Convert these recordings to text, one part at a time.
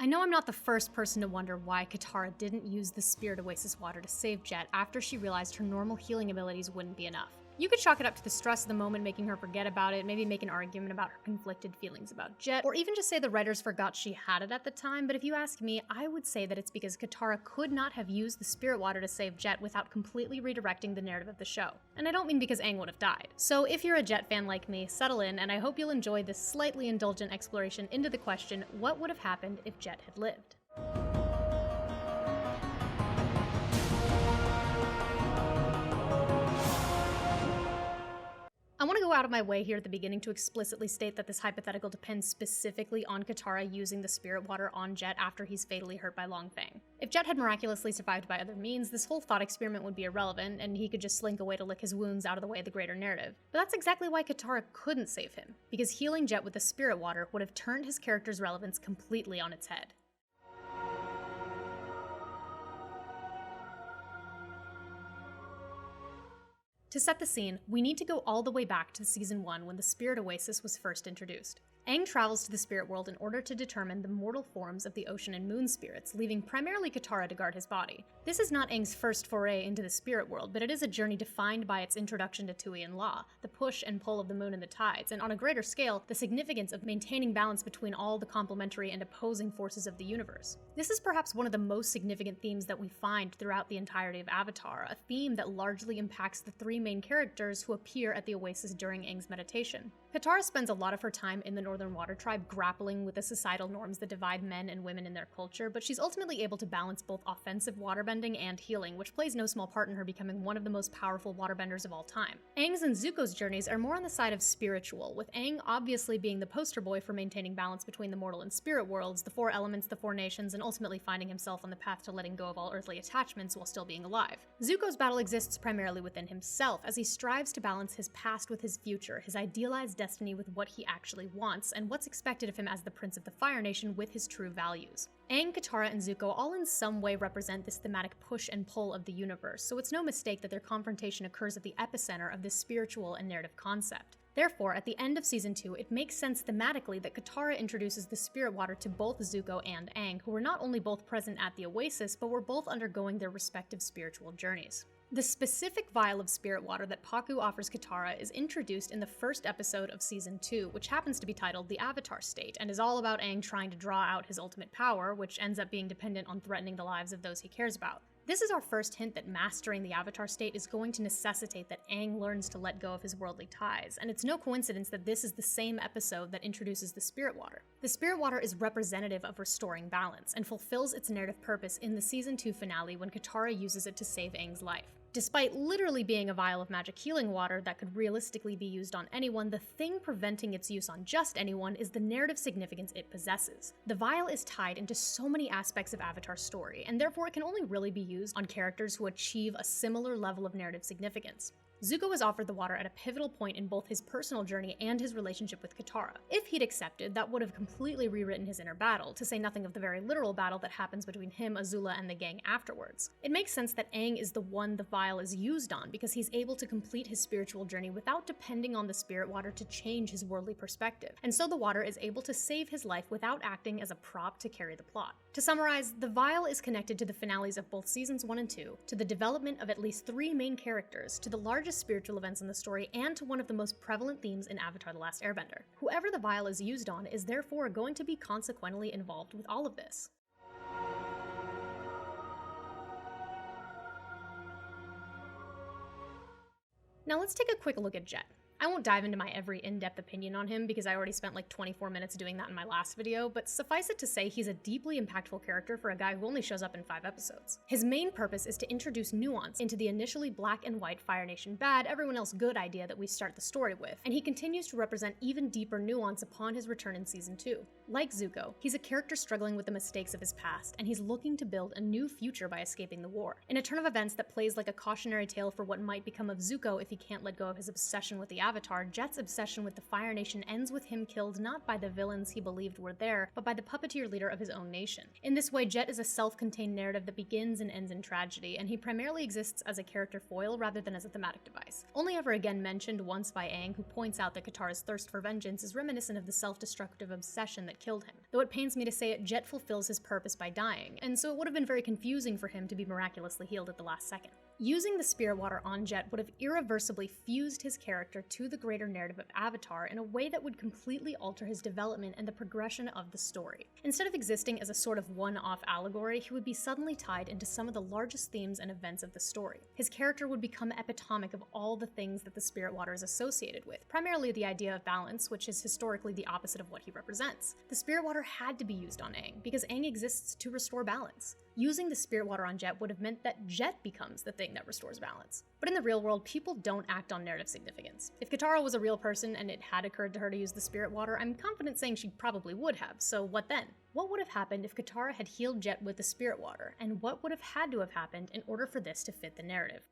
I know I'm not the first person to wonder why Katara didn't use the Spirit Oasis water to save Jet after she realized her normal healing abilities wouldn't be enough. You could chalk it up to the stress of the moment making her forget about it, maybe make an argument about her conflicted feelings about Jet, or even just say the writers forgot she had it at the time, but if you ask me, I would say that it's because Katara could not have used the spirit water to save Jet without completely redirecting the narrative of the show. And I don't mean because Aang would have died. So if you're a Jet fan like me, settle in, and I hope you'll enjoy this slightly indulgent exploration into the question, what would have happened if Jet had lived? I want to go out of my way here at the beginning to explicitly state that this hypothetical depends specifically on Katara using the spirit water on Jet after he's fatally hurt by Long Feng. If Jet had miraculously survived by other means, this whole thought experiment would be irrelevant, and he could just slink away to lick his wounds out of the way of the greater narrative. But that's exactly why Katara couldn't save him, because healing Jet with the spirit water would have turned his character's relevance completely on its head. To set the scene, we need to go all the way back to Season 1 when the Spirit Oasis was first introduced. Aang travels to the spirit world in order to determine the mortal forms of the ocean and moon spirits, leaving primarily Katara to guard his body. This is not Aang's first foray into the spirit world, but it is a journey defined by its introduction to Tui and La, the push and pull of the moon and the tides, and on a greater scale, the significance of maintaining balance between all the complementary and opposing forces of the universe. This is perhaps one of the most significant themes that we find throughout the entirety of Avatar, a theme that largely impacts the three main characters who appear at the Oasis during Aang's meditation. Katara spends a lot of her time in the Northern Water Tribe grappling with the societal norms that divide men and women in their culture, but she's ultimately able to balance both offensive waterbending and healing, which plays no small part in her becoming one of the most powerful waterbenders of all time. Aang's and Zuko's journeys are more on the side of spiritual, with Aang obviously being the poster boy for maintaining balance between the mortal and spirit worlds, the four elements, the four nations, and ultimately finding himself on the path to letting go of all earthly attachments while still being alive. Zuko's battle exists primarily within himself, as he strives to balance his past with his future, his idealized destiny with what he actually wants, and what's expected of him as the Prince of the Fire Nation with his true values. Aang, Katara, and Zuko all in some way represent this thematic push and pull of the universe, so it's no mistake that their confrontation occurs at the epicenter of this spiritual and narrative concept. Therefore, at the end of Season 2, it makes sense thematically that Katara introduces the spirit water to both Zuko and Aang, who were not only both present at the Oasis, but were both undergoing their respective spiritual journeys. The specific vial of spirit water that Pakku offers Katara is introduced in the first episode of Season 2, which happens to be titled The Avatar State, and is all about Aang trying to draw out his ultimate power, which ends up being dependent on threatening the lives of those he cares about. This is our first hint that mastering the Avatar State is going to necessitate that Aang learns to let go of his worldly ties, and it's no coincidence that this is the same episode that introduces the Spirit Water. The Spirit Water is representative of restoring balance, and fulfills its narrative purpose in the Season 2 finale when Katara uses it to save Aang's life. Despite literally being a vial of magic healing water that could realistically be used on anyone, the thing preventing its use on just anyone is the narrative significance it possesses. The vial is tied into so many aspects of Avatar's story, and therefore it can only really be used on characters who achieve a similar level of narrative significance. Zuko was offered the water at a pivotal point in both his personal journey and his relationship with Katara. If he'd accepted, that would have completely rewritten his inner battle, to say nothing of the very literal battle that happens between him, Azula, and the gang afterwards. It makes sense that Aang is the one the vial is used on, because he's able to complete his spiritual journey without depending on the spirit water to change his worldly perspective, and so the water is able to save his life without acting as a prop to carry the plot. To summarize, the vial is connected to the finales of both Seasons 1 and 2, to the development of at least 3 main characters, to the largest spiritual events in the story, and to one of the most prevalent themes in Avatar: The Last Airbender. Whoever the vial is used on is therefore going to be consequently involved with all of this. Now let's take a quick look at Jet. I won't dive into my every in-depth opinion on him because I already spent like 24 minutes doing that in my last video, but suffice it to say he's a deeply impactful character for a guy who only shows up in 5 episodes. His main purpose is to introduce nuance into the initially black and white Fire Nation bad, everyone else good idea that we start the story with, and he continues to represent even deeper nuance upon his return in Season 2. Like Zuko, he's a character struggling with the mistakes of his past, and he's looking to build a new future by escaping the war, in a turn of events that plays like a cautionary tale for what might become of Zuko if he can't let go of his obsession with the Avatar, Jet's obsession with the Fire Nation ends with him killed not by the villains he believed were there, but by the puppeteer leader of his own nation. In this way, Jet is a self-contained narrative that begins and ends in tragedy, and he primarily exists as a character foil rather than as a thematic device. Only ever again mentioned once by Aang, who points out that Katara's thirst for vengeance is reminiscent of the self-destructive obsession that killed him. Though it pains me to say it, Jet fulfills his purpose by dying, and so it would have been very confusing for him to be miraculously healed at the last second. Using the spirit water on Jet would have irreversibly fused his character to the greater narrative of Avatar in a way that would completely alter his development and the progression of the story. Instead of existing as a sort of one-off allegory, he would be suddenly tied into some of the largest themes and events of the story. His character would become epitomic of all the things that the spirit water is associated with, primarily the idea of balance, which is historically the opposite of what he represents. The spirit water had to be used on Aang, because Aang exists to restore balance. Using the spirit water on Jet would have meant that Jet becomes the thing that restores balance. But in the real world, people don't act on narrative significance. If Katara was a real person and it had occurred to her to use the spirit water, I'm confident saying she probably would have, so what then? What would have happened if Katara had healed Jet with the spirit water, and what would have had to have happened in order for this to fit the narrative?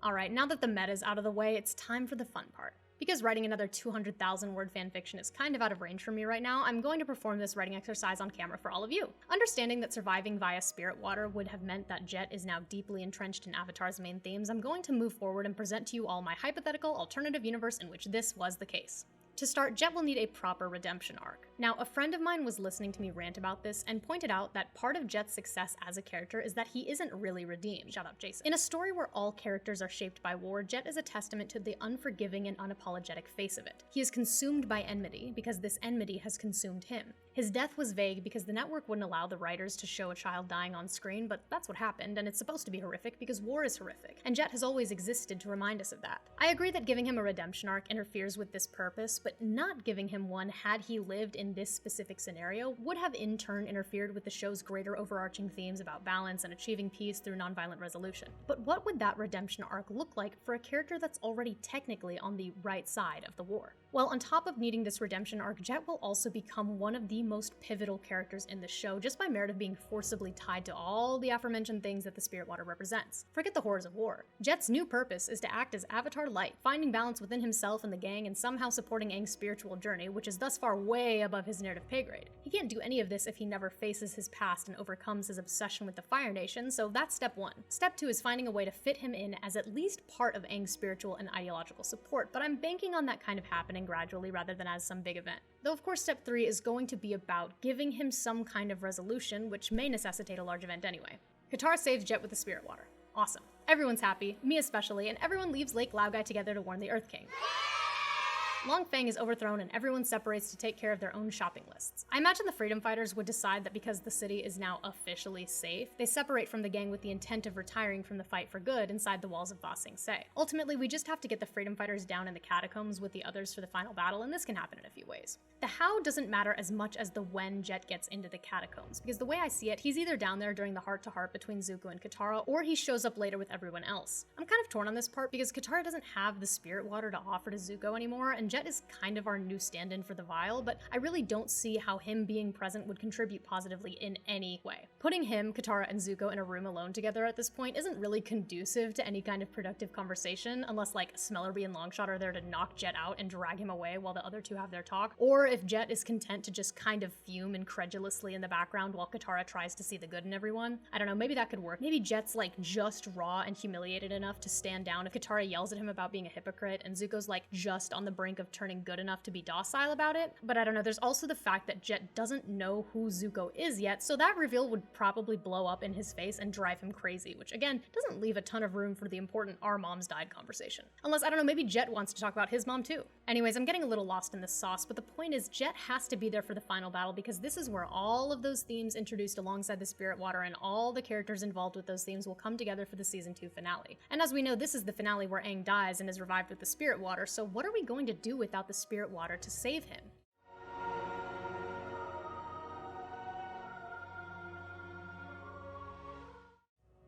Alright, now that the meta's out of the way, it's time for the fun part. Because writing another 200,000 word fanfiction is kind of out of range for me right now, I'm going to perform this writing exercise on camera for all of you. Understanding that surviving via spirit water would have meant that Jet is now deeply entrenched in Avatar's main themes, I'm going to move forward and present to you all my hypothetical alternative universe in which this was the case. To start, Jet will need a proper redemption arc. Now, a friend of mine was listening to me rant about this and pointed out that part of Jet's success as a character is that he isn't really redeemed. Shout out Jason. In a story where all characters are shaped by war, Jet is a testament to the unforgiving and unapologetic face of it. He is consumed by enmity because this enmity has consumed him. His death was vague because the network wouldn't allow the writers to show a child dying on screen, but that's what happened, and it's supposed to be horrific because war is horrific, and Jet has always existed to remind us of that. I agree that giving him a redemption arc interferes with this purpose, but not giving him one had he lived in this specific scenario would have in turn interfered with the show's greater overarching themes about balance and achieving peace through nonviolent resolution. But what would that redemption arc look like for a character that's already technically on the right side of the war? Well, on top of needing this redemption arc, Jet will also become one of the most pivotal characters in the show just by merit of being forcibly tied to all the aforementioned things that the spirit water represents. Forget the horrors of war. Jet's new purpose is to act as Avatar Light, finding balance within himself and the gang and somehow supporting Aang's spiritual journey, which is thus far way above his narrative pay grade. He can't do any of this if he never faces his past and overcomes his obsession with the Fire Nation, so that's step one. Step two is finding a way to fit him in as at least part of Aang's spiritual and ideological support, but I'm banking on that kind of happening gradually rather than as some big event. Though of course step 3 is going to be about giving him some kind of resolution, which may necessitate a large event anyway. Katara saves Jet with the spirit water. Awesome. Everyone's happy, me especially, and everyone leaves Lake Laogai together to warn the Earth King. Long Feng is overthrown and everyone separates to take care of their own shopping lists. I imagine the freedom fighters would decide that because the city is now officially safe, they separate from the gang with the intent of retiring from the fight for good inside the walls of Ba Sing Se. Ultimately, we just have to get the freedom fighters down in the catacombs with the others for the final battle, and this can happen in a few ways. The how doesn't matter as much as the when Jet gets into the catacombs, because the way I see it, he's either down there during the heart-to-heart between Zuko and Katara, or he shows up later with everyone else. I'm kind of torn on this part because Katara doesn't have the spirit water to offer to Zuko anymore, and Jet is kind of our new stand-in for the vial, but I really don't see how him being present would contribute positively in any way. Putting him, Katara, and Zuko in a room alone together at this point isn't really conducive to any kind of productive conversation, unless like Smellerby and Longshot are there to knock Jet out and drag him away while the other two have their talk, or if Jet is content to just kind of fume incredulously in the background while Katara tries to see the good in everyone. I don't know, maybe that could work. Maybe Jet's like just raw and humiliated enough to stand down if Katara yells at him about being a hypocrite, and Zuko's like just on the brink of turning good enough to be docile about it. But I don't know, there's also the fact that Jet doesn't know who Zuko is yet, so that reveal would probably blow up in his face and drive him crazy, which again, doesn't leave a ton of room for the important "our moms died" conversation. Unless, I don't know, maybe Jet wants to talk about his mom too. Anyways, I'm getting a little lost in this sauce, but the point is Jet has to be there for the final battle because this is where all of those themes introduced alongside the spirit water and all the characters involved with those themes will come together for the season 2 finale. And as we know, this is the finale where Aang dies and is revived with the spirit water, so what are we going to do without the spirit water to save him?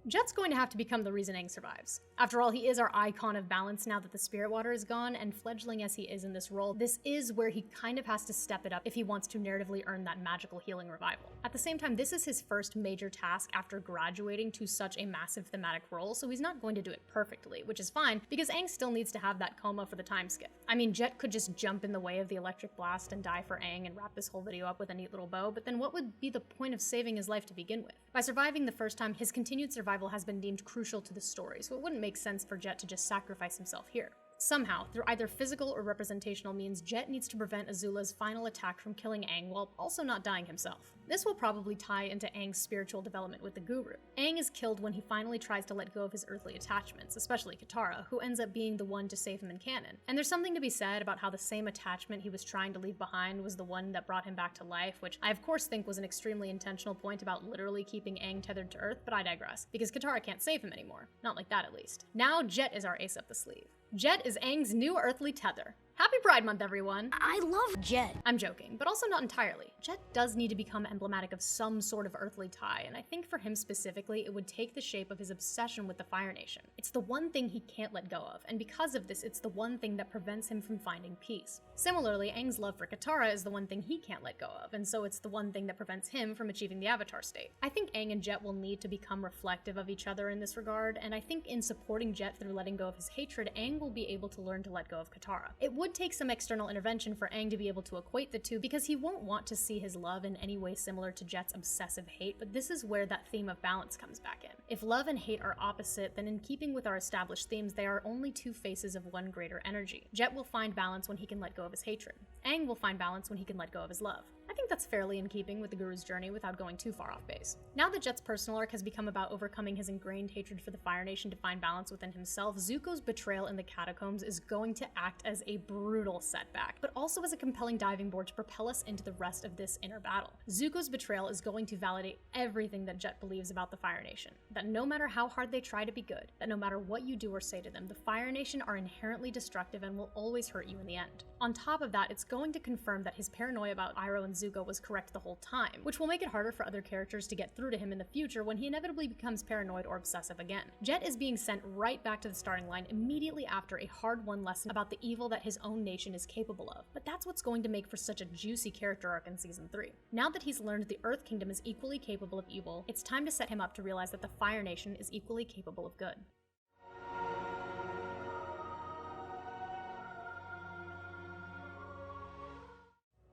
Jet's going to have to become the reason Aang survives. After all, he is our icon of balance now that the spirit water is gone, and fledgling as he is in this role, this is where he kind of has to step it up if he wants to narratively earn that magical healing revival. At the same time, this is his first major task after graduating to such a massive thematic role, so he's not going to do it perfectly, which is fine, because Aang still needs to have that coma for the time skip. I mean, Jet could just jump in the way of the electric blast and die for Aang and wrap this whole video up with a neat little bow, but then what would be the point of saving his life to begin with? By surviving the first time, his continued survival has been deemed crucial to the story, so it wouldn't make sense for Jet to just sacrifice himself here. Somehow, through either physical or representational means, Jet needs to prevent Azula's final attack from killing Aang while also not dying himself. This will probably tie into Aang's spiritual development with the Guru. Aang is killed when he finally tries to let go of his earthly attachments, especially Katara, who ends up being the one to save him in canon. And there's something to be said about how the same attachment he was trying to leave behind was the one that brought him back to life, which I of course think was an extremely intentional point about literally keeping Aang tethered to Earth, but I digress, because Katara can't save him anymore. Not like that, at least. Now Jet is our ace up the sleeve. Jet is Aang's new earthly tether. Happy Pride Month, everyone! I love Jet. I'm joking, but also not entirely. Jet does need to become emblematic of some sort of earthly tie, and I think for him specifically, it would take the shape of his obsession with the Fire Nation. It's the one thing he can't let go of, and because of this, it's the one thing that prevents him from finding peace. Similarly, Aang's love for Katara is the one thing he can't let go of, and so it's the one thing that prevents him from achieving the Avatar state. I think Aang and Jet will need to become reflective of each other in this regard, and I think in supporting Jet through letting go of his hatred, Aang will be able to learn to let go of Katara. It would take some external intervention for Aang to be able to equate the two, because he won't want to see his love in any way similar to Jet's obsessive hate, but this is where that theme of balance comes back in. If love and hate are opposite, then in keeping with our established themes, they are only two faces of one greater energy. Jet will find balance when he can let go of his hatred. Aang will find balance when he can let go of his love. I think that's fairly in keeping with the Guru's journey without going too far off base. Now that Jet's personal arc has become about overcoming his ingrained hatred for the Fire Nation to find balance within himself, Zuko's betrayal in the catacombs is going to act as a brutal setback, but also as a compelling diving board to propel us into the rest of this inner battle. Zuko's betrayal is going to validate everything that Jet believes about the Fire Nation, that no matter how hard they try to be good, that no matter what you do or say to them, the Fire Nation are inherently destructive and will always hurt you in the end. On top of that, it's going to confirm that his paranoia about Iroh and Zuko was correct the whole time, which will make it harder for other characters to get through to him in the future when he inevitably becomes paranoid or obsessive again. Jet is being sent right back to the starting line immediately after a hard-won lesson about the evil that his own nation is capable of, but that's what's going to make for such a juicy character arc in Season 3. Now that he's learned the Earth Kingdom is equally capable of evil, it's time to set him up to realize that the Fire Nation is equally capable of good.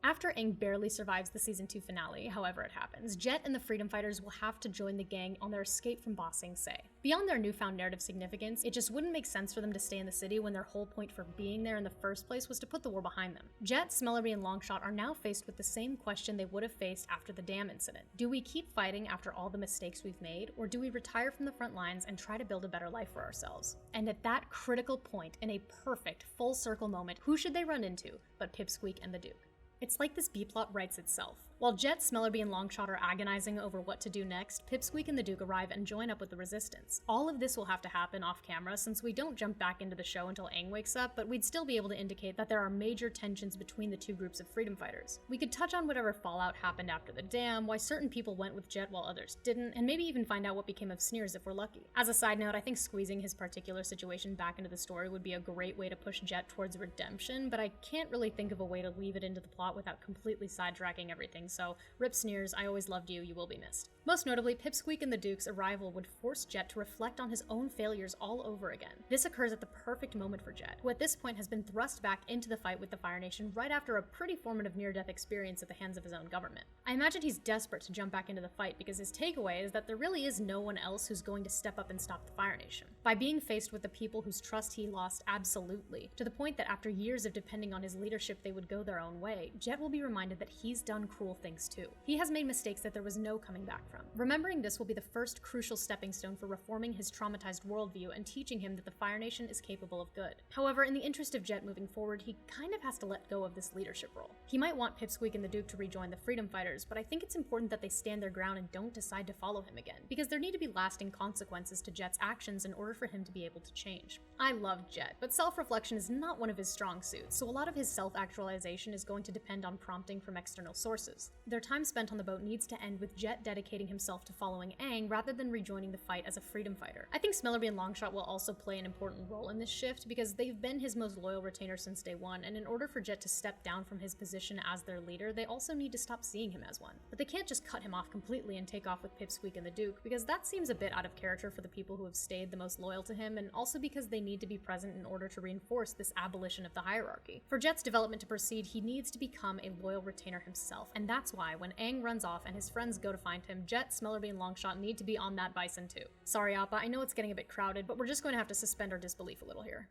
After Aang barely survives the Season 2 finale, however it happens, Jet and the Freedom Fighters will have to join the gang on their escape from Ba Sing Se. Beyond their newfound narrative significance, it just wouldn't make sense for them to stay in the city when their whole point for being there in the first place was to put the war behind them. Jet, Smellery, and Longshot are now faced with the same question they would have faced after the dam incident. Do we keep fighting after all the mistakes we've made, or do we retire from the front lines and try to build a better life for ourselves? And at that critical point, in a perfect full circle moment, who should they run into but Pipsqueak and the Duke? It's like this B-plot writes itself. While Jet, Smellery, and Longshot are agonizing over what to do next, Pipsqueak and the Duke arrive and join up with the Resistance. All of this will have to happen off camera since we don't jump back into the show until Aang wakes up, but we'd still be able to indicate that there are major tensions between the two groups of freedom fighters. We could touch on whatever fallout happened after the dam, why certain people went with Jet while others didn't, and maybe even find out what became of Sneers if we're lucky. As a side note, I think squeezing his particular situation back into the story would be a great way to push Jet towards redemption, but I can't really think of a way to weave it into the plot without completely sidetracking everything, so rip Sneers, I always loved you, you will be missed. Most notably, Pipsqueak and the Duke's arrival would force Jet to reflect on his own failures all over again. This occurs at the perfect moment for Jet, who at this point has been thrust back into the fight with the Fire Nation right after a pretty formative near-death experience at the hands of his own government. I imagine he's desperate to jump back into the fight because his takeaway is that there really is no one else who's going to step up and stop the Fire Nation. By being faced with the people whose trust he lost absolutely, to the point that after years of depending on his leadership they would go their own way, Jet will be reminded that he's done cruel things too. He has made mistakes that there was no coming back from. Remembering this will be the first crucial stepping stone for reforming his traumatized worldview and teaching him that the Fire Nation is capable of good. However, in the interest of Jet moving forward, he kind of has to let go of this leadership role. He might want Pipsqueak and the Duke to rejoin the Freedom Fighters, but I think it's important that they stand their ground and don't decide to follow him again, because there need to be lasting consequences to Jet's actions in order for him to be able to change. I love Jet, but self-reflection is not one of his strong suits, so a lot of his self-actualization is going to depend depend on prompting from external sources. Their time spent on the boat needs to end with Jet dedicating himself to following Aang rather than rejoining the fight as a freedom fighter. I think Smellerbee and Longshot will also play an important role in this shift because they've been his most loyal retainer since day one, and in order for Jet to step down from his position as their leader, they also need to stop seeing him as one. But they can't just cut him off completely and take off with Pipsqueak and the Duke, because that seems a bit out of character for the people who have stayed the most loyal to him, and also because they need to be present in order to reinforce this abolition of the hierarchy. For Jet's development to proceed, he needs to become a loyal retainer himself, and that's why when Aang runs off and his friends go to find him, Jet, Smellerbee, and Longshot need to be on that bison too. Sorry Appa, I know it's getting a bit crowded, but we're just going to have to suspend our disbelief a little here.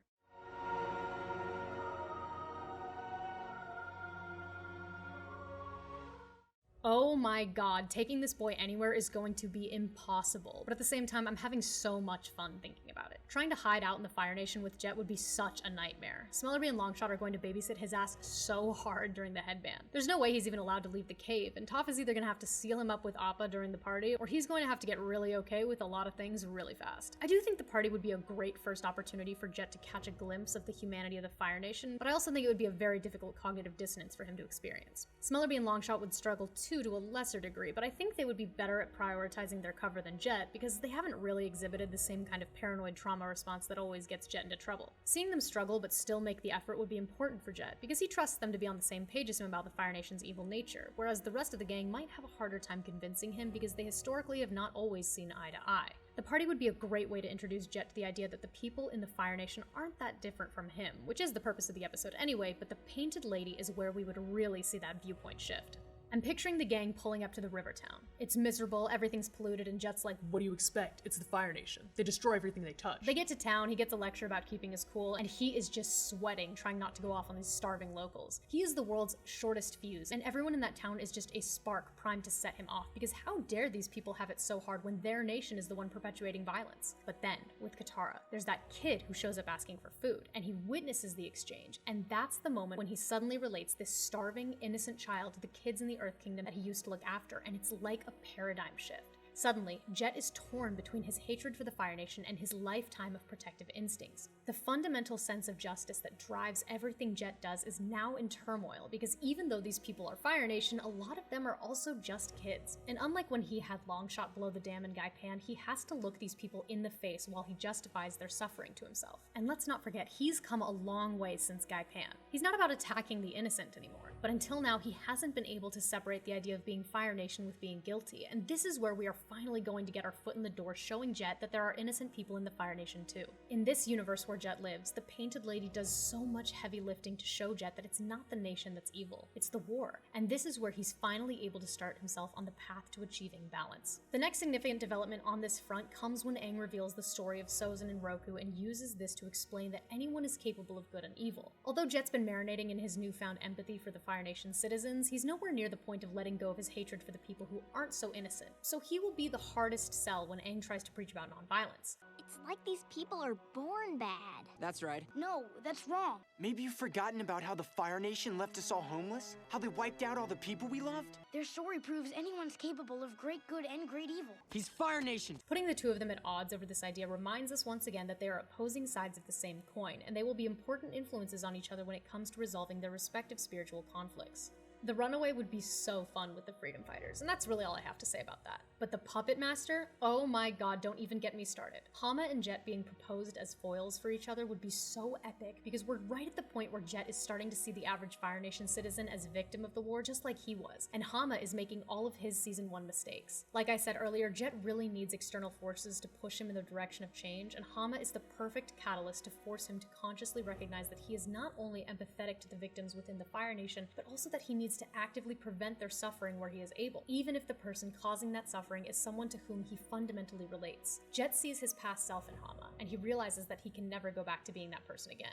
Oh my god, taking this boy anywhere is going to be impossible, but at the same time, I'm having so much fun thinking about it. Trying to hide out in the Fire Nation with Jet would be such a nightmare. Smellerbee and Longshot are going to babysit his ass so hard during the headband. There's no way he's even allowed to leave the cave, and Toph is either gonna have to seal him up with Appa during the party, or he's going to have to get really okay with a lot of things really fast. I do think the party would be a great first opportunity for Jet to catch a glimpse of the humanity of the Fire Nation, but I also think it would be a very difficult cognitive dissonance for him to experience. Smellerbee and Longshot would struggle too to a lesser degree, but I think they would be better at prioritizing their cover than Jet because they haven't really exhibited the same kind of paranoid trauma response that always gets Jet into trouble. Seeing them struggle but still make the effort would be important for Jet because he trusts them to be on the same page as him about the Fire Nation's evil nature, whereas the rest of the gang might have a harder time convincing him because they historically have not always seen eye to eye. The party would be a great way to introduce Jet to the idea that the people in the Fire Nation aren't that different from him, which is the purpose of the episode anyway, but the Painted Lady is where we would really see that viewpoint shift. I'm picturing the gang pulling up to the river town. It's miserable, everything's polluted, and Jet's like, what do you expect? It's the Fire Nation. They destroy everything they touch. They get to town, he gets a lecture about keeping his cool, and he is just sweating, trying not to go off on these starving locals. He is the world's shortest fuse, and everyone in that town is just a spark primed to set him off, because how dare these people have it so hard when their nation is the one perpetuating violence? But then, with Katara, there's that kid who shows up asking for food, and he witnesses the exchange, and that's the moment when he suddenly relates this starving, innocent child to the kids in the Earth Kingdom that he used to look after, and it's like a paradigm shift. Suddenly, Jet is torn between his hatred for the Fire Nation and his lifetime of protective instincts. The fundamental sense of justice that drives everything Jet does is now in turmoil because even though these people are Fire Nation, a lot of them are also just kids. And unlike when he had Longshot blow the dam in Gaipan, he has to look these people in the face while he justifies their suffering to himself. And let's not forget, he's come a long way since Gaipan. He's not about attacking the innocent anymore, but until now he hasn't been able to separate the idea of being Fire Nation with being guilty, and this is where we are finally going to get our foot in the door showing Jet that there are innocent people in the Fire Nation too. In this universe where Jet lives, the Painted Lady does so much heavy lifting to show Jet that it's not the nation that's evil, it's the war, and this is where he's finally able to start himself on the path to achieving balance. The next significant development on this front comes when Aang reveals the story of Sozin and Roku and uses this to explain that anyone is capable of good and evil. Although Jet's been marinating in his newfound empathy for the Fire Nation's citizens, he's nowhere near the point of letting go of his hatred for the people who aren't so innocent, so he will be the hardest sell when Aang tries to preach about nonviolence. It's like these people are born bad. That's right. No, that's wrong. Maybe you've forgotten about how the Fire Nation left us all homeless? How they wiped out all the people we loved? Their story proves anyone's capable of great good and great evil. He's Fire Nation! Putting the two of them at odds over this idea reminds us once again that they are opposing sides of the same coin, and they will be important influences on each other when it comes to resolving their respective spiritual conflicts. The runaway would be so fun with the freedom fighters, and that's really all I have to say about that. But the puppet master? Oh my god, don't even get me started. Hama and Jet being proposed as foils for each other would be so epic because we're right at the point where Jet is starting to see the average Fire Nation citizen as a victim of the war just like he was, and Hama is making all of his season 1 mistakes. Like I said earlier, Jet really needs external forces to push him in the direction of change, and Hama is the perfect catalyst to force him to consciously recognize that he is not only empathetic to the victims within the Fire Nation, but also that he needs to actively prevent their suffering where he is able, even if the person causing that suffering is someone to whom he fundamentally relates. Jet sees his past self in Hama, and he realizes that he can never go back to being that person again.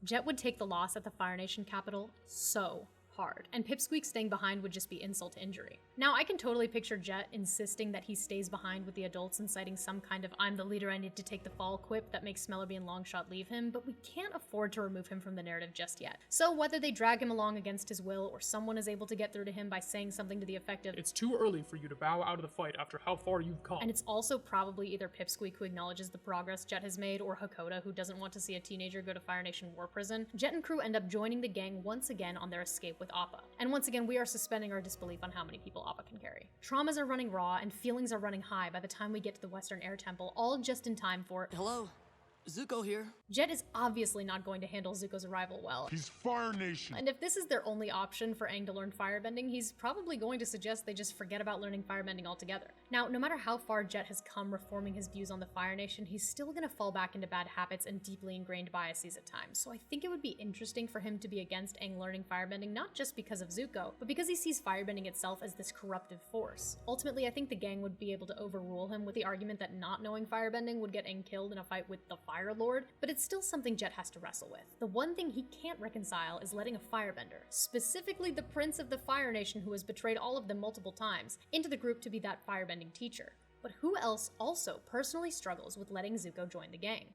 Jet would take the loss at the Fire Nation capital so hard, and Pipsqueak staying behind would just be insult to injury. Now, I can totally picture Jet insisting that he stays behind with the adults and citing some kind of "I'm the leader, I need to take the fall" quip that makes Smellerby and Longshot leave him, but we can't afford to remove him from the narrative just yet. So whether they drag him along against his will, or someone is able to get through to him by saying something to the effect of, "It's too early for you to bow out of the fight after how far you've come." And it's also probably either Pipsqueak who acknowledges the progress Jet has made, or Hakoda who doesn't want to see a teenager go to Fire Nation War Prison, Jet and crew end up joining the gang once again on their escape with Appa. And once again, we are suspending our disbelief on how many people Appa can carry. Traumas are running raw, and feelings are running high by the time we get to the Western Air Temple, all just in time for— Hello, Zuko here. Jet is obviously not going to handle Zuko's arrival well. He's Fire Nation. And if this is their only option for Aang to learn firebending, he's probably going to suggest they just forget about learning firebending altogether. Now, no matter how far Jet has come reforming his views on the Fire Nation, he's still gonna fall back into bad habits and deeply ingrained biases at times, so I think it would be interesting for him to be against Aang learning firebending, not just because of Zuko, but because he sees firebending itself as this corruptive force. Ultimately, I think the gang would be able to overrule him with the argument that not knowing firebending would get Aang killed in a fight with the Fire Lord, but it's still something Jet has to wrestle with. The one thing he can't reconcile is letting a firebender, specifically the Prince of the Fire Nation who has betrayed all of them multiple times, into the group to be that firebending teacher. But who else also personally struggles with letting Zuko join the gang?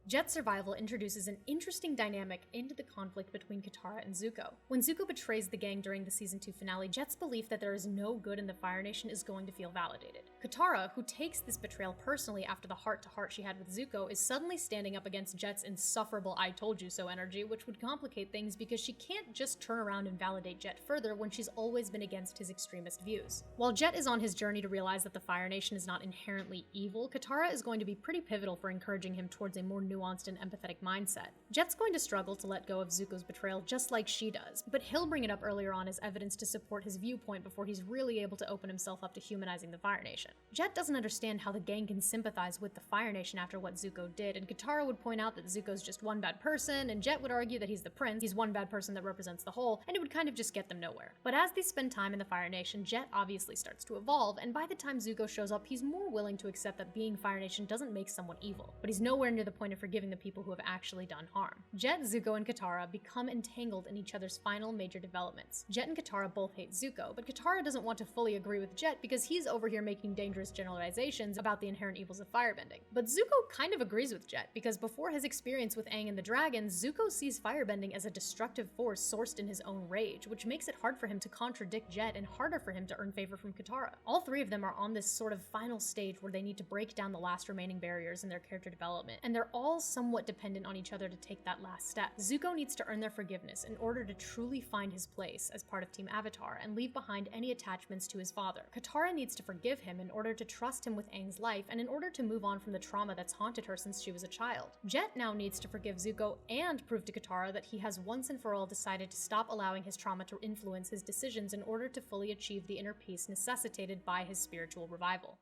Jet's survival introduces an interesting dynamic into the conflict between Katara and Zuko. When Zuko betrays the gang during the Season 2 finale, Jet's belief that there is no good in the Fire Nation is going to feel validated. Katara, who takes this betrayal personally after the heart-to-heart she had with Zuko, is suddenly standing up against Jet's insufferable "I told you so" energy, which would complicate things because she can't just turn around and validate Jet further when she's always been against his extremist views. While Jet is on his journey to realize that the Fire Nation is not inherently evil, Katara is going to be pretty pivotal for encouraging him towards a more nuanced and empathetic mindset. Jet's going to struggle to let go of Zuko's betrayal just like she does, but he'll bring it up earlier on as evidence to support his viewpoint before he's really able to open himself up to humanizing the Fire Nation. Jet doesn't understand how the gang can sympathize with the Fire Nation after what Zuko did, and Katara would point out that Zuko's just one bad person, and Jet would argue that he's the prince, he's one bad person that represents the whole, and it would kind of just get them nowhere. But as they spend time in the Fire Nation, Jet obviously starts to evolve, and by the time Zuko shows up, he's more willing to accept that being Fire Nation doesn't make someone evil, but he's nowhere near the point of forgiving the people who have actually done harm. Jet, Zuko, and Katara become entangled in each other's final major developments. Jet and Katara both hate Zuko, but Katara doesn't want to fully agree with Jet because he's over here making dangerous generalizations about the inherent evils of firebending. But Zuko kind of agrees with Jet because before his experience with Aang and the dragons, Zuko sees firebending as a destructive force sourced in his own rage, which makes it hard for him to contradict Jet and harder for him to earn favor from Katara. All three of them are on this sort of final stage where they need to break down the last remaining barriers in their character development, and they're all somewhat dependent on each other to take that last step. Zuko needs to earn their forgiveness in order to truly find his place as part of Team Avatar and leave behind any attachments to his father. Katara needs to forgive him in order to trust him with Aang's life and in order to move on from the trauma that's haunted her since she was a child. Jet now needs to forgive Zuko and prove to Katara that he has once and for all decided to stop allowing his trauma to influence his decisions in order to fully achieve the inner peace necessitated by his spiritual revival.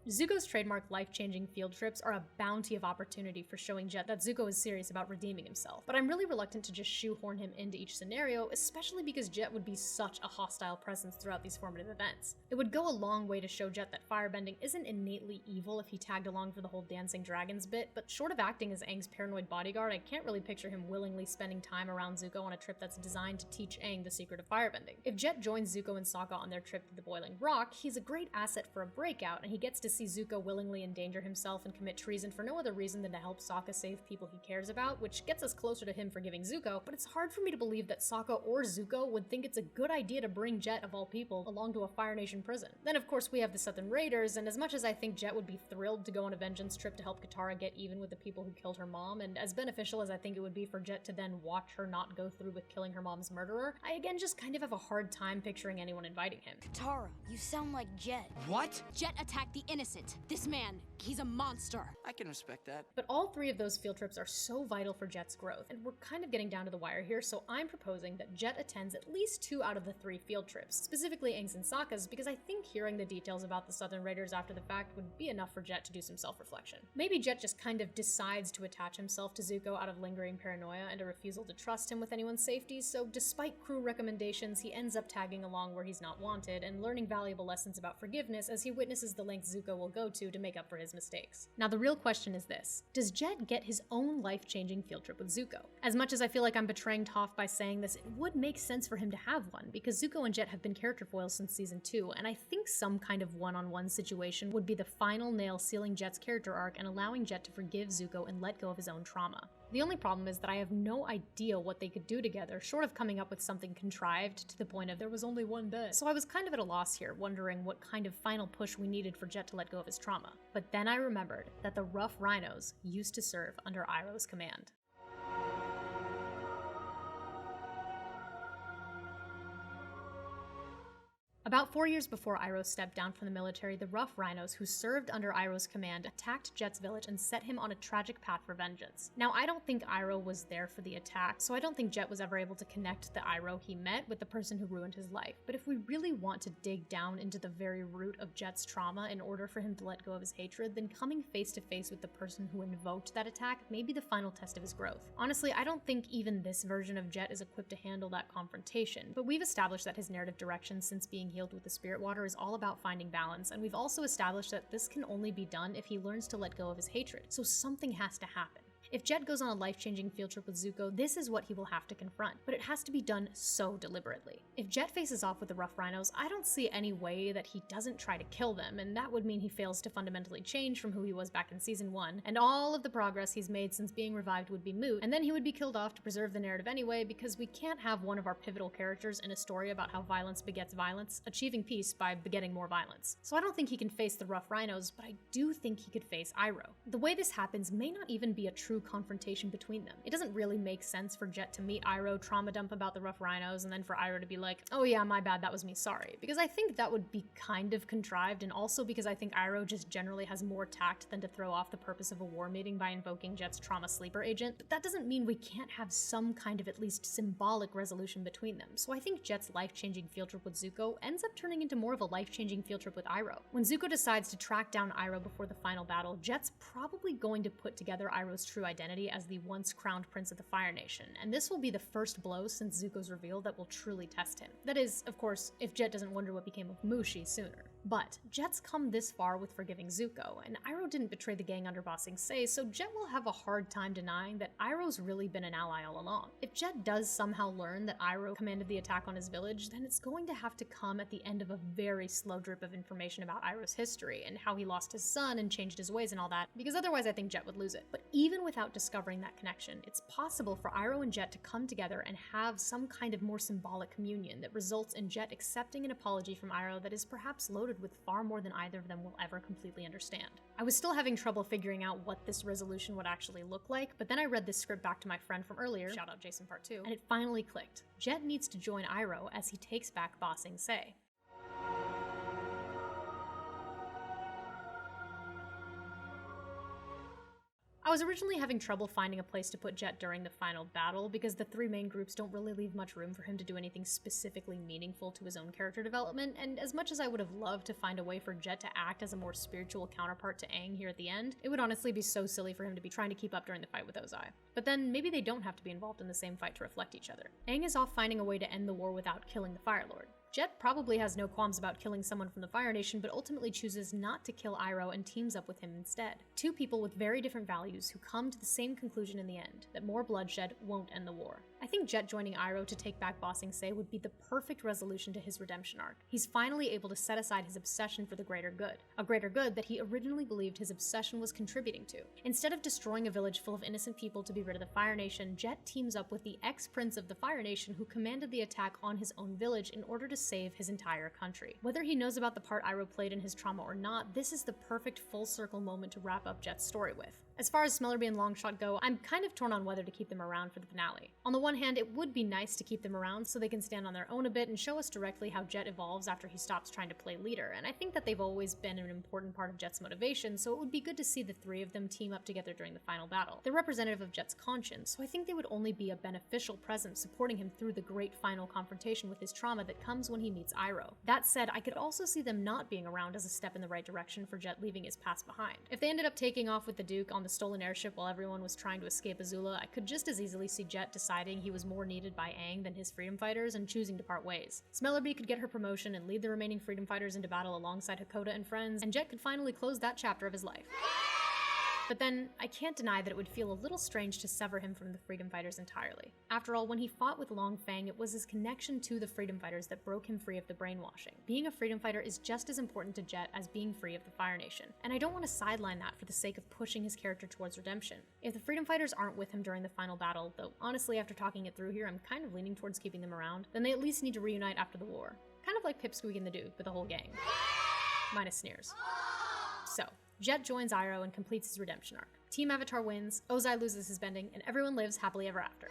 Zuko's trademark life-changing field trips are a bounty of opportunity for showing Jet that Zuko is serious about redeeming himself, but I'm really reluctant to just shoehorn him into each scenario, especially because Jet would be such a hostile presence throughout these formative events. It would go a long way to show Jet that firebending isn't innately evil if he tagged along for the whole dancing dragons bit, but short of acting as Aang's paranoid bodyguard, I can't really picture him willingly spending time around Zuko on a trip that's designed to teach Aang the secret of firebending. If Jet joins Zuko and Sokka on their trip to the Boiling Rock, he's a great asset for a breakout, and he gets to see Zuko willingly endanger himself and commit treason for no other reason than to help Sokka save people he cares about, which gets us closer to him forgiving Zuko, but it's hard for me to believe that Sokka or Zuko would think it's a good idea to bring Jet, of all people, along to a Fire Nation prison. Then of course we have the Southern Raiders, and as much as I think Jet would be thrilled to go on a vengeance trip to help Katara get even with the people who killed her mom, and as beneficial as I think it would be for Jet to then watch her not go through with killing her mom's murderer, I again just kind of have a hard time picturing anyone inviting him. Katara, you sound like Jet. What? Jet attacked the innocent innocent. This man, he's a monster. I can respect that. But all 3 of those field trips are so vital for Jet's growth, and we're kind of getting down to the wire here, so I'm proposing that Jet attends at least 2 out of the 3 field trips, specifically Aang's and Sokka's, because I think hearing the details about the Southern Raiders after the fact would be enough for Jet to do some self-reflection. Maybe Jet just kind of decides to attach himself to Zuko out of lingering paranoia and a refusal to trust him with anyone's safety, so despite crew recommendations, he ends up tagging along where he's not wanted and learning valuable lessons about forgiveness as he witnesses the lengths Zuko will go to make up for his mistakes. Now the real question is this: does Jet get his own life-changing field trip with Zuko? As much as I feel like I'm betraying Toph by saying this, it would make sense for him to have one, because Zuko and Jet have been character foils since season 2, and I think some kind of one-on-one situation would be the final nail sealing Jet's character arc and allowing Jet to forgive Zuko and let go of his own trauma. The only problem is that I have no idea what they could do together, short of coming up with something contrived to the point of there was only one bed. So I was kind of at a loss here, wondering what kind of final push we needed for Jet to let go of his trauma. But then I remembered that the Rough Rhinos used to serve under Iroh's command. About 4 years before Iroh stepped down from the military, the Rough Rhinos, who served under Iroh's command, attacked Jet's village and set him on a tragic path for vengeance. Now, I don't think Iroh was there for the attack, so I don't think Jet was ever able to connect the Iroh he met with the person who ruined his life. But if we really want to dig down into the very root of Jet's trauma in order for him to let go of his hatred, then coming face to face with the person who invoked that attack may be the final test of his growth. Honestly, I don't think even this version of Jet is equipped to handle that confrontation, but we've established that his narrative direction since being healed with the spirit water is all about finding balance, and we've also established that this can only be done if he learns to let go of his hatred, so something has to happen. If Jet goes on a life-changing field trip with Zuko, this is what he will have to confront, but it has to be done so deliberately. If Jet faces off with the Rough Rhinos, I don't see any way that he doesn't try to kill them, and that would mean he fails to fundamentally change from who he was back in season 1, and all of the progress he's made since being revived would be moot, and then he would be killed off to preserve the narrative anyway, because we can't have one of our pivotal characters in a story about how violence begets violence, achieving peace by begetting more violence. So I don't think he can face the Rough Rhinos, but I do think he could face Iroh. The way this happens may not even be a true confrontation between them. It doesn't really make sense for Jet to meet Iroh, trauma dump about the Rough Rhinos, and then for Iroh to be like, oh yeah, my bad, that was me, sorry. Because I think that would be kind of contrived, and also because I think Iroh just generally has more tact than to throw off the purpose of a war meeting by invoking Jet's trauma sleeper agent. But that doesn't mean we can't have some kind of at least symbolic resolution between them. So I think Jet's life-changing field trip with Zuko ends up turning into more of a life-changing field trip with Iroh. When Zuko decides to track down Iroh before the final battle, Jet's probably going to put together Iroh's true identity as the once crowned prince of the Fire Nation, and this will be the first blow since Zuko's reveal that will truly test him. That is, of course, if Jet doesn't wonder what became of Mushi sooner. But Jet's come this far with forgiving Zuko, and Iroh didn't betray the gang under Ba Sing Se, so Jet will have a hard time denying that Iroh's really been an ally all along. If Jet does somehow learn that Iroh commanded the attack on his village, then it's going to have to come at the end of a very slow drip of information about Iroh's history and how he lost his son and changed his ways and all that, because otherwise I think Jet would lose it. But even without discovering that connection, it's possible for Iroh and Jet to come together and have some kind of more symbolic communion that results in Jet accepting an apology from Iroh that is perhaps loaded with far more than either of them will ever completely understand. I was still having trouble figuring out what this resolution would actually look like, but then I read this script back to my friend from earlier, shout out Jason Part 2, and it finally clicked. Jet needs to join Iroh as he takes back Ba Sing Se. I was originally having trouble finding a place to put Jet during the final battle because the 3 main groups don't really leave much room for him to do anything specifically meaningful to his own character development, and as much as I would have loved to find a way for Jet to act as a more spiritual counterpart to Aang here at the end, it would honestly be so silly for him to be trying to keep up during the fight with Ozai. But then maybe they don't have to be involved in the same fight to reflect each other. Aang is off finding a way to end the war without killing the Fire Lord. Jet probably has no qualms about killing someone from the Fire Nation, but ultimately chooses not to kill Iroh and teams up with him instead. 2 people with very different values who come to the same conclusion in the end, that more bloodshed won't end the war. I think Jet joining Iroh to take back Ba Sing Se would be the perfect resolution to his redemption arc. He's finally able to set aside his obsession for the greater good, a greater good that he originally believed his obsession was contributing to. Instead of destroying a village full of innocent people to be rid of the Fire Nation, Jet teams up with the ex-prince of the Fire Nation who commanded the attack on his own village in order to save his entire country. Whether he knows about the part Iroh played in his trauma or not, this is the perfect full circle moment to wrap up Jet's story with. As far as Smellerby and Longshot go, I'm kind of torn on whether to keep them around for the finale. On the one hand, it would be nice to keep them around so they can stand on their own a bit and show us directly how Jet evolves after he stops trying to play leader, and I think that they've always been an important part of Jet's motivation, so it would be good to see the three of them team up together during the final battle. They're representative of Jet's conscience, so I think they would only be a beneficial presence supporting him through the great final confrontation with his trauma that comes when he meets Iroh. That said, I could also see them not being around as a step in the right direction for Jet leaving his past behind. If they ended up taking off with the Duke on the stolen airship while everyone was trying to escape Azula, I could just as easily see Jet deciding he was more needed by Aang than his freedom fighters and choosing to part ways. Smellerby could get her promotion and lead the remaining freedom fighters into battle alongside Hakoda and friends, and Jet could finally close that chapter of his life. But then, I can't deny that it would feel a little strange to sever him from the Freedom Fighters entirely. After all, when he fought with Long Fang, it was his connection to the Freedom Fighters that broke him free of the brainwashing. Being a Freedom Fighter is just as important to Jet as being free of the Fire Nation, and I don't want to sideline that for the sake of pushing his character towards redemption. If the Freedom Fighters aren't with him during the final battle, though honestly after talking it through here I'm kind of leaning towards keeping them around, then they at least need to reunite after the war. Kind of like Pipsqueak and the Duke, but the whole gang. Minus Sneers. So, Jet joins Iroh and completes his redemption arc. Team Avatar wins, Ozai loses his bending, and everyone lives happily ever after.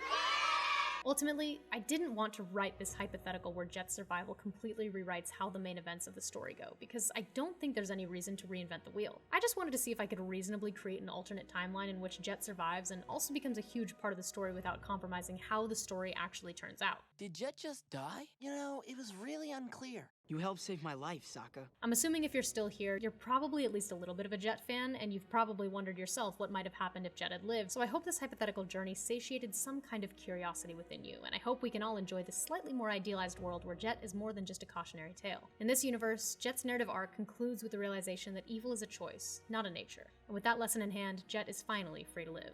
Ultimately, I didn't want to write this hypothetical where Jet's survival completely rewrites how the main events of the story go, because I don't think there's any reason to reinvent the wheel. I just wanted to see if I could reasonably create an alternate timeline in which Jet survives and also becomes a huge part of the story without compromising how the story actually turns out. Did Jet just die? You know, it was really unclear. You helped save my life, Sokka. I'm assuming if you're still here, you're probably at least a little bit of a Jet fan, and you've probably wondered yourself what might have happened if Jet had lived, so I hope this hypothetical journey satiated some kind of curiosity within you, and I hope we can all enjoy this slightly more idealized world where Jet is more than just a cautionary tale. In this universe, Jet's narrative arc concludes with the realization that evil is a choice, not a nature, and with that lesson in hand, Jet is finally free to live.